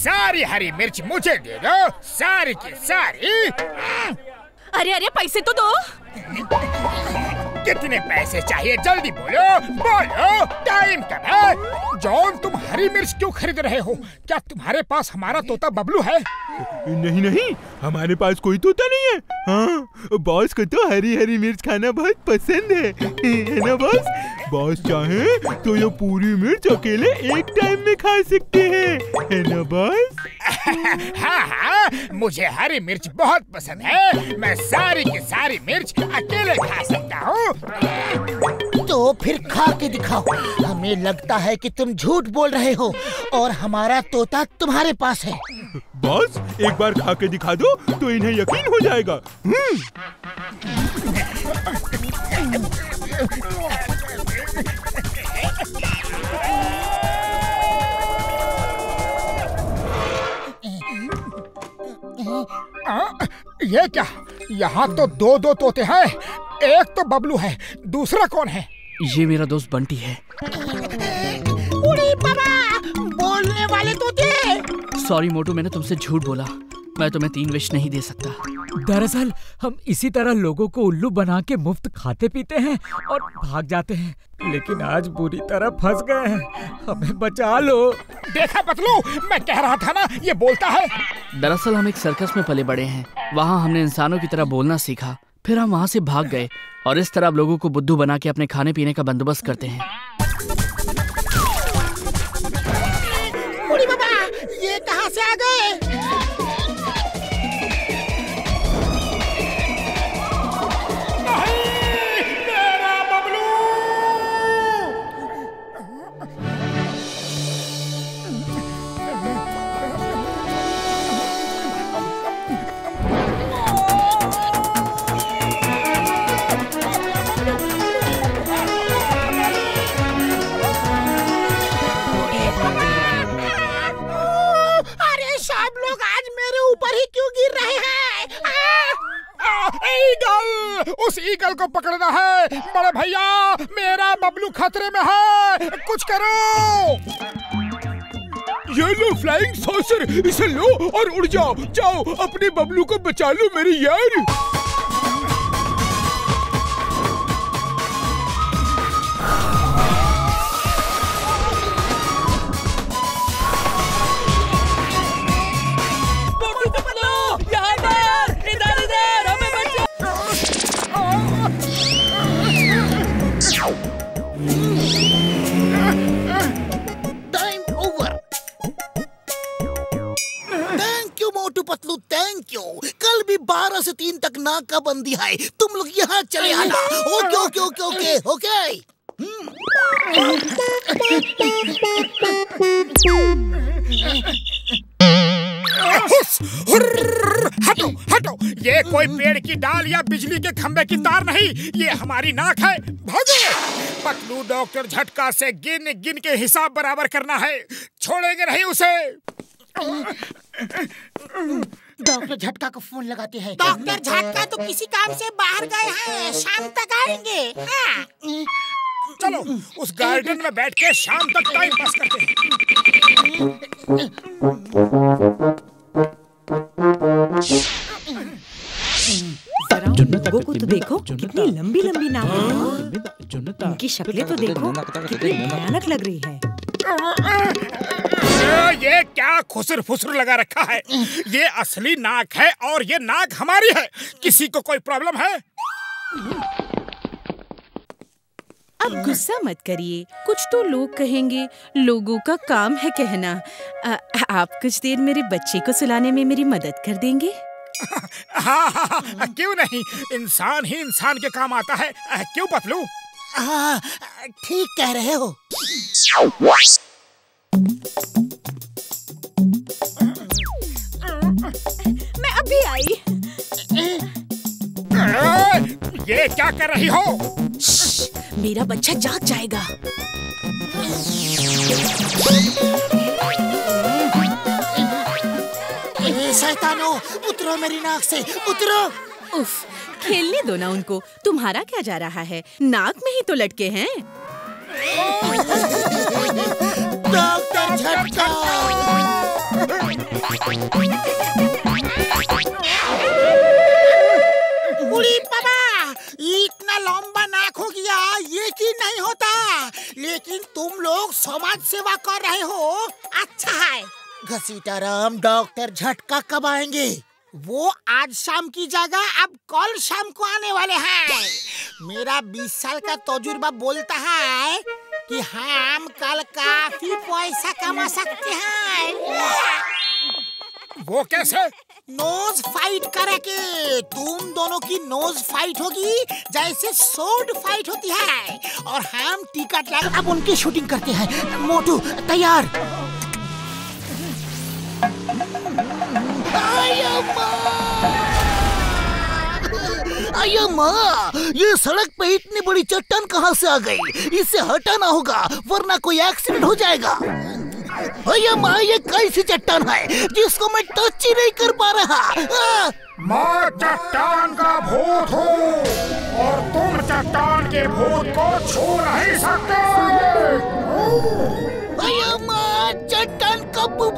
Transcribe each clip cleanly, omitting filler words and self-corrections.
सारी हरी मिर्च मुझे दे दो, सारी की सारी। अरे अरे पैसे तो दो। कितने पैसे चाहिए, जल्दी बोलो बोलो, टाइम कब है? जॉन, तुम हरी मिर्च क्यों खरीद रहे हो? क्या तुम्हारे पास हमारा तोता बबलू है? नहीं नहीं, हमारे पास कोई तोता नहीं है। हाँ, बॉस को तो हरी हरी मिर्च खाना बहुत पसंद है ना बॉस? बॉस चाहे तो ये पूरी मिर्च अकेले एक टाइम में खा सकते हैं, है ना बॉस? हाँ हाँ, मुझे हरी मिर्च बहुत पसंद है। मैं सारी की सारी मिर्च अकेले खा सकता हूँ। तो फिर खा के दिखाओ। हमें लगता है कि तुम झूठ बोल रहे हो और हमारा तोता तुम्हारे पास है। बॉस, एक बार खा के दिखा दो तो इन्हें यकीन हो जाएगा। ये क्या? यहाँ तो दो दो तोते हैं। एक तो बबलू है, दूसरा कौन है? ये मेरा दोस्त बंटी है। उड़ी बाबा, बोलने वाले तोते। सॉरी मोटू, मैंने तुमसे झूठ बोला। मैं तुम्हें 3 विश नहीं दे सकता। दरअसल हम इसी तरह लोगों को उल्लू बना के मुफ्त खाते पीते हैं और भाग जाते हैं, लेकिन आज बुरी तरह फंस गए हैं। हमें बचा लो। देखा पतलू, मैं कह रहा था ना, ये बोलता है। दरअसल हम एक सर्कस में पले बड़े हैं। वहाँ हमने इंसानों की तरह बोलना सीखा, फिर हम वहाँ से भाग गए और इस तरह लोगों को बुद्धू बना के अपने खाने पीने का बंदोबस्त करते हैं। उड़ी बाबा, ये कहाँ से आ गए? ईगल! उस ईगल को पकड़ना है बड़े भैया, मेरा बबलू खतरे में है, कुछ करो। ये लो फ्लाइंग सॉसर, इसे लो और उड़ जाओ। जाओ, अपने बबलू को बचा लो मेरे यार। Patlu, thank you. कल भी 12 से 3 तक नाकाबंदी है। तुम लोग यहाँ चले आना। Okay okay okay okay okay. हटो हटो, ये कोई पेड़ की डाल या बिजली के खंबे की तार नहीं, ये हमारी नाक है। भागो। पतलू, डॉक्टर झटका से गिन गिन के हिसाब बराबर करना है, छोड़ेंगे नहीं उसे। डॉक्टर झटका को फोन लगाते हैं। डॉक्टर झटका तो किसी काम से बाहर गए हैं, शाम तक आएंगे। हाँ। चलो उस गार्डन में बैठ के शाम तक टाइम पास करते हैं। लोगों को तो देखो, कितनी लंबी लंबी नाक है। उनकी शक्लें तो देखो, कितनी भयानक लग रही है। ये क्या खुसर फुसर लगा रखा है? ये असली नाक है और ये नाक हमारी है। किसी को कोई प्रॉब्लम है? अब गुस्सा मत करिए, कुछ तो लोग कहेंगे, लोगों का काम है कहना। आप कुछ देर मेरे बच्चे को सुलाने में मेरी मदद कर देंगे? हाँ हाँ हाँ, क्यों नहीं, इंसान ही इंसान के काम आता है। क्यों पतलू? हाँ, ठीक कह रहे हो। मैं अभी आई। ये क्या कर रही हो? मेरा बच्चा जाग जाएगा। शैतानो, उतरो मेरी नाक से, उतरो। उफ, खेलने दो ना उनको। तुम्हारा क्या जा रहा है, नाक में ही तो लटके हैं। डॉक्टर झटका। उड़ी बाबा, इतना लंबा नाक हो गया ये कि नहीं होता, लेकिन तुम लोग समाज सेवा कर रहे हो, अच्छा है। घसीटाराम, डॉक्टर झटका कब आएंगे? वो आज शाम की जगह अब कल शाम को आने वाले हैं। मेरा 20 साल का तजुर्बा बोलता है कि हम कल काफी पैसा कमा सकते हैं। वो कैसे? नोज फाइट करके तुम दोनों की नोज फाइट होगी जैसे सोड फाइट होती है, और हम टिकट लगा अब उनकी शूटिंग करते हैं। मोटू तैयार? माँ, ये सड़क पे इतनी बड़ी चट्टान कहाँ से आ गई? इसे हटाना होगा वरना कोई एक्सीडेंट हो जाएगा। अय्या माँ, ये कैसी चट्टान है जिसको मैं टच ही नहीं कर पा रहा? मैं चट्टान का भूत हूँ और तुम चट्टान के भूत को छू नहीं सकते। अय्या माँ, चट्टान का भूत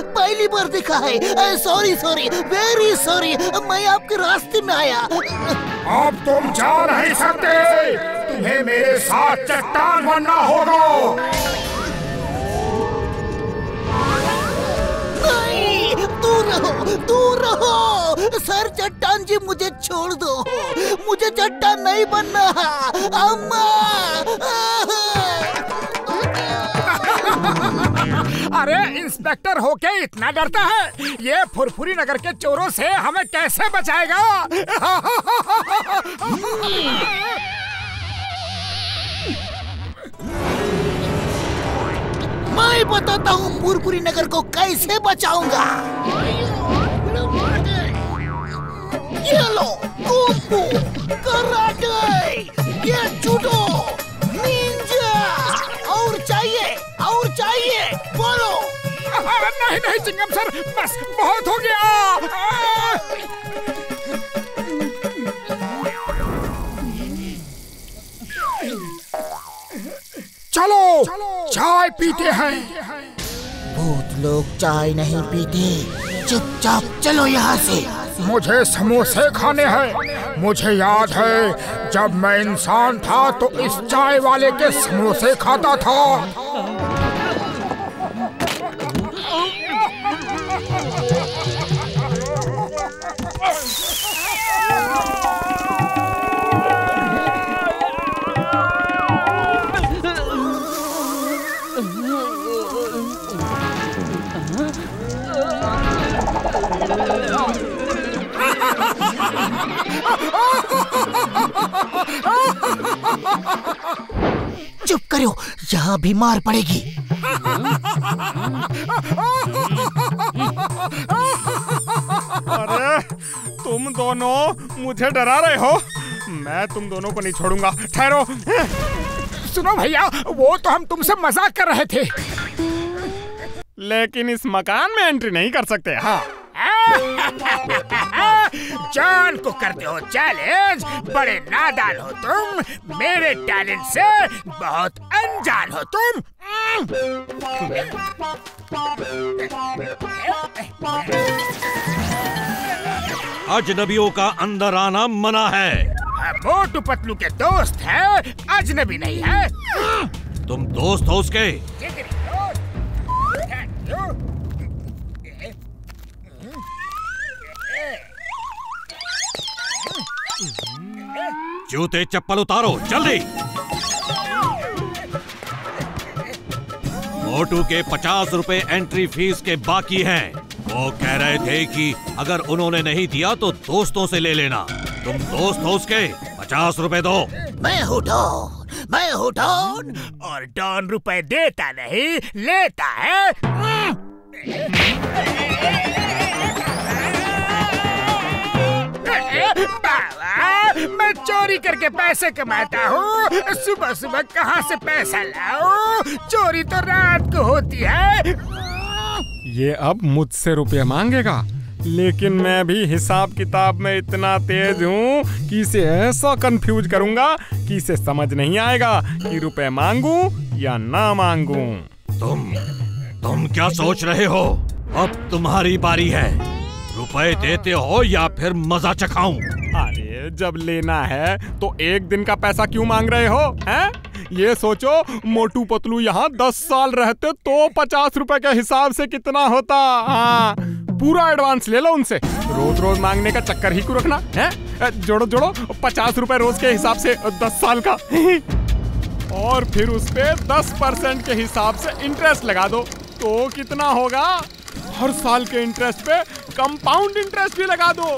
पहली बार देखा है। सॉरी, वेरी सॉरी, मैं आपके रास्ते में आया। अब तुम जा नहीं सकते, तुम्हें मेरे साथ चट्टान बनना होगा। नहीं, दूर रहो। सर चट्टान जी, मुझे छोड़ दो, मुझे चट्टान नहीं बनना। अम्मा। अरे इंस्पेक्टर होके इतना डरता है, ये फुरफुरी नगर के चोरों से हमें कैसे बचाएगा? मैं बताता हूँ फुरफुरी नगर को कैसे बचाऊंगा। ये लो, कुंफू, कराटे, ये जूडो, निंजा, और चाहिए, बोलो। नहीं चिंगम सर, बस बहुत हो गया। चलो चाय पीते हैं। भूत लोग चाय नहीं पीते, चुपचाप चलो यहाँ से। मुझे समोसे खाने हैं। मुझे याद है जब मैं इंसान था तो इस चाय वाले के समोसे खाता था। चुप करो, यहाँ भी मार पड़ेगी। अरे तुम दोनों मुझे डरा रहे हो, मैं तुम दोनों को नहीं छोड़ूंगा। ठहरो। सुनो भैया, वो तो हम तुमसे मजाक कर रहे थे। लेकिन इस मकान में एंट्री नहीं कर सकते। हाँ। जान को करते हो चैलेंज, बड़े नादान हो तुम, मेरे टैलेंट से बहुत अनजान हो तुम। अजनबियों का अंदर आना मना है। मोटू पतलू के दोस्त है, अजनबी नहीं है। तुम दोस्त हो उसके? जूते चप्पल उतारो जल्दी। मोटू के 50 रुपए एंट्री फीस के बाकी हैं। वो कह रहे थे कि अगर उन्होंने नहीं दिया तो दोस्तों से ले लेना। तुम दोस्त हो उसके, 50 रुपए दो। मैं हूँ डॉन, और डॉन रुपए देता नहीं लेता है। बाबा, मैं चोरी करके पैसे कमाता हूँ, सुबह सुबह कहाँ से पैसा लाऊं? चोरी तो रात को होती है। ये अब मुझसे रुपये मांगेगा, लेकिन मैं भी हिसाब किताब में इतना तेज हूँ कि इसे ऐसा कंफ्यूज करूँगा कि इसे समझ नहीं आएगा कि रुपए मांगूं या ना मांगूं। तुम क्या सोच रहे हो? अब तुम्हारी बारी है। रुपए देते हो या फिर मजा चखाऊं? अरे जब लेना है तो एक दिन का पैसा क्यों मांग रहे हो? हैं? ये सोचो, मोटू पतलू यहाँ 10 साल रहते तो 50 रुपए के हिसाब से कितना होता। हाँ, पूरा एडवांस ले लो उनसे। रोज रोज मांगने का चक्कर ही क्यों रखना है? जोड़ो जोड़ो 50 रुपए रोज के हिसाब से 10 साल का और फिर उस पे 10% के हिसाब से इंटरेस्ट लगा दो तो कितना होगा? हर साल के इंटरेस्ट पे कंपाउंड इंटरेस्ट भी लगा दो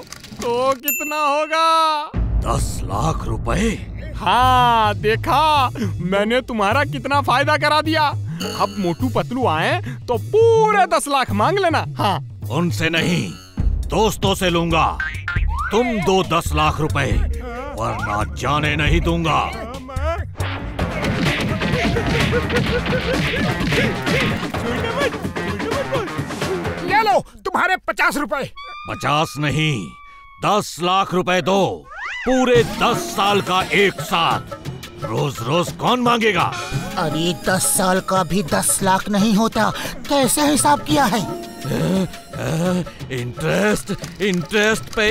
तो कितना होगा? 10 लाख रुपए। हाँ, देखा मैंने तुम्हारा कितना फायदा करा दिया। अब मोटू पतलू आए तो पूरे 10 लाख मांग लेना। हाँ, उनसे नहीं, दोस्तों से लूंगा। तुम दो 10 लाख रुपए, वरना जाने नहीं दूंगा। ले लो तुम्हारे 50 रुपए। 50 नहीं, 10 लाख रुपए दो, पूरे 10 साल का एक साथ। रोज रोज कौन मांगेगा? अरे 10 साल का भी 10 लाख नहीं होता। कैसे हिसाब किया है? इंटरेस्ट पे